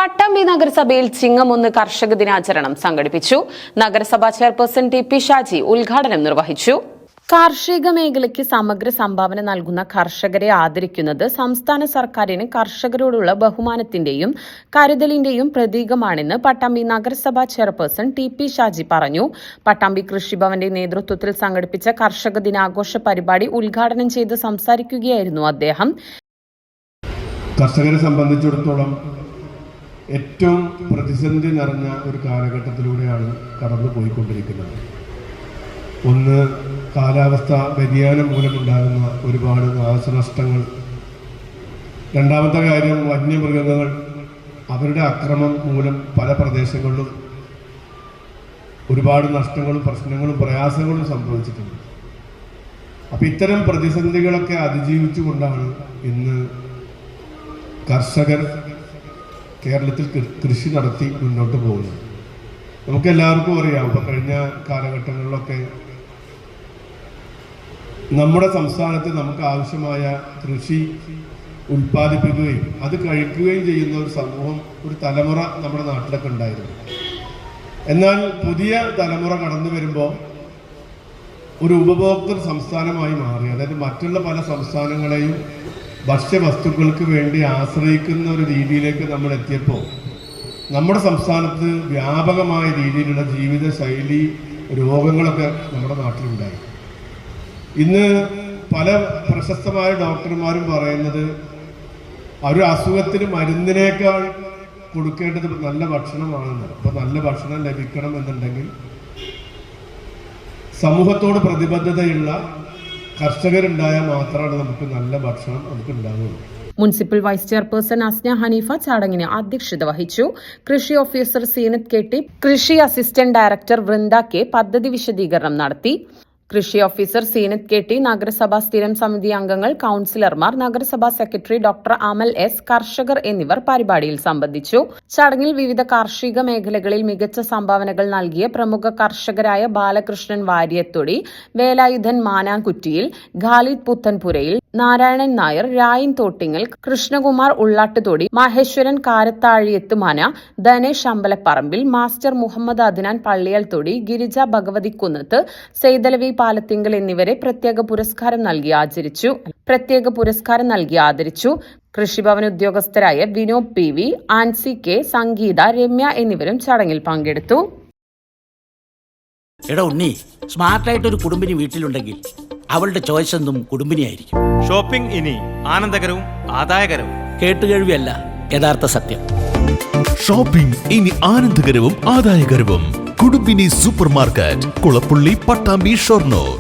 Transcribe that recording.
പട്ടാമ്പി നഗരസഭയിൽ ചിങ്ങമൊന്ന് കർഷക ദിനാചരണം സംഘടിപ്പിച്ചു. നഗരസഭാ ചെയർപേഴ്സൺ ടി ഷാജി ഉദ്ഘാടനം നിർവഹിച്ചു. കാർഷിക മേഖലയ്ക്ക് സമഗ്ര സംഭാവന നൽകുന്ന കർഷകരെ ആദരിക്കുന്നത് സംസ്ഥാന സർക്കാരിന് കർഷകരോടുള്ള ബഹുമാനത്തിന്റെയും കരുതലിന്റെയും പ്രതീകമാണെന്ന് പട്ടാമ്പി നഗരസഭാ ചെയർപേഴ്സൺ ടി ഷാജി പറഞ്ഞു. പട്ടാമ്പി കൃഷിഭവന്റെ നേതൃത്വത്തിൽ സംഘടിപ്പിച്ച കർഷക ദിനാഘോഷ പരിപാടി ഉദ്ഘാടനം ചെയ്ത് സംസാരിക്കുകയായിരുന്നു അദ്ദേഹം. കർഷകരെ സംബന്ധിച്ചിടത്തോളം ഏറ്റവും പ്രതിസന്ധി നിറഞ്ഞ ഒരു കാലഘട്ടത്തിലൂടെയാണ് കടന്നു പോയിക്കൊണ്ടിരിക്കുന്നത്. ഒന്ന്, കാലാവസ്ഥ വ്യതിയാനം മൂലമുണ്ടാകുന്ന ഒരുപാട് നാശനഷ്ടങ്ങൾ. രണ്ടാമത്തെ കാര്യം, വന്യമൃഗങ്ങൾ അവരുടെ അക്രമം മൂലം പല പ്രദേശങ്ങളിലും ഒരുപാട് നഷ്ടങ്ങളും പ്രശ്നങ്ങളും പ്രയാസങ്ങളും സംഭവിച്ചിട്ടുണ്ട്. അപ്പം ഇത്തരം പ്രതിസന്ധികളൊക്കെ അതിജീവിച്ചുകൊണ്ടാണ് ഇന്ന് കർഷകർ കേരളത്തിൽ കൃഷി നടത്തി മുന്നോട്ട് പോകുന്നത്. നമുക്കെല്ലാവർക്കും അറിയാം, ഇപ്പോൾ കഴിഞ്ഞ കാലഘട്ടങ്ങളിലൊക്കെ നമ്മുടെ സംസ്ഥാനത്ത് നമുക്ക് ആവശ്യമായ കൃഷി ഉൽപ്പാദിപ്പിക്കുകയും അത് കഴിക്കുകയും ചെയ്യുന്ന ഒരു സമൂഹം, ഒരു തലമുറ നമ്മുടെ നാട്ടിലൊക്കെ ഉണ്ടായിരുന്നു. എന്നാൽ പുതിയ തലമുറ കടന്നു വരുമ്പോൾ ഒരു ഉപഭോക്തൃ സംസ്ഥാനമായി മാറി. അതായത് മറ്റുള്ള പല സംസ്ഥാനങ്ങളെയും ഭക്ഷ്യവസ്തുക്കൾക്ക് വേണ്ടി ആശ്രയിക്കുന്ന ഒരു രീതിയിലേക്ക് നമ്മൾ എത്തിയപ്പോൾ നമ്മുടെ സംസ്ഥാനത്ത് വ്യാപകമായ രീതിയിലുള്ള ജീവിതശൈലി രോഗങ്ങളൊക്കെ നമ്മുടെ നാട്ടിലുണ്ടായി. ഇന്ന് പല പ്രശസ്തമായ ഡോക്ടർമാരും പറയുന്നത് ഒരു അസുഖത്തിന് മരുന്നിനേക്കാൾ കൊടുക്കേണ്ടത് നല്ല ഭക്ഷണമാണെന്ന്. അപ്പോൾ നല്ല ഭക്ഷണം ലഭിക്കണം എന്നുണ്ടെങ്കിൽ സമൂഹത്തോട് പ്രതിബദ്ധതയുള്ള കർഷകരുണ്ടായാൽ മാത്രമാണ് നമുക്ക് നല്ല ഭക്ഷണം നമുക്ക് ഉണ്ടാകുള്ളൂ. Municipal vice chairperson Asna Haneefa ചടങ്ങിന് അധ്യക്ഷത വഹിച്ചു. കൃഷി ഓഫീസർ സീനത്ത് കെ, കൃഷി അസിസ്റ്റന്റ് ഡയറക്ടർ വൃന്ദ കെ പദ്ധതി വിശദീകരണം നടത്തി. കൃഷി ഓഫീസർ സീനത്ത് കെ, നഗരസഭാ സ്ഥിരം സമിതി അംഗങ്ങൾ, കൌൺസിലർമാർ, നഗരസഭാ സെക്രട്ടറി ഡോക്ടർ അമൽ എസ്, കർഷകർ എന്നിവർ പരിപാടിയിൽ സംബന്ധിച്ചു. ചടങ്ങിൽ വിവിധ കാർഷിക മേഖലകളിൽ മികച്ച സംഭാവനകൾ നൽകിയ പ്രമുഖ കർഷകരായ ബാലകൃഷ്ണൻ വാര്യത്തൊടി, വേലായുധൻ മാനാംകുറ്റിയിൽ, ഖാലിദ് പുത്തൻപുരയിൽ, നാരായണൻ നായർ, രായൻ തോട്ടിങ്ങൽ, കൃഷ്ണകുമാർ ഉള്ളാട്ടുതൊടി, മഹേശ്വരൻ കാരത്താഴിയത്ത് മന, ധനേഷ് അമ്പലപ്പറമ്പിൽ, മാസ്റ്റർ മുഹമ്മദ് അദ്നാൻ പള്ളിയൽ തൊടി, ഗിരിജ ഭഗവതിക്കുന്നത്ത്, സെയ്തലവി പാലത്തിങ്കൽ എന്നിവരെ പ്രത്യേക പുരസ്കാരം നൽകി ആദരിച്ചു. കൃഷിഭവൻ ഉദ്യോഗസ്ഥരായ വിനോദ് PV, ആൻസി കെ, സംഗീത, രമ്യ എന്നിവരും ചടങ്ങിൽ പങ്കെടുത്തു. എടാ ഉണ്ണി, സ്മാർട്ടായിട്ടൊരു കുടുംബിനി വീട്ടിലുണ്ടെങ്കിൽ അവളുടെ ചോയ്സ് എന്തും കുടുംബിനിയായിരിക്കും. ഷോപ്പിംഗ് ഇനി ആനന്ദകരവും ആദായകരവും. കേട്ടുകേഴ്വിയല്ല, യഥാർത്ഥ സത്യം. ഷോപ്പിംഗ് ഇനി ആനന്ദകരവും ആദായകരവും. കുടുംബിനി സൂപ്പർ മാർക്കറ്റ്, കുളപ്പുള്ളി, പട്ടാമ്പി, ഷൊർണൂർ.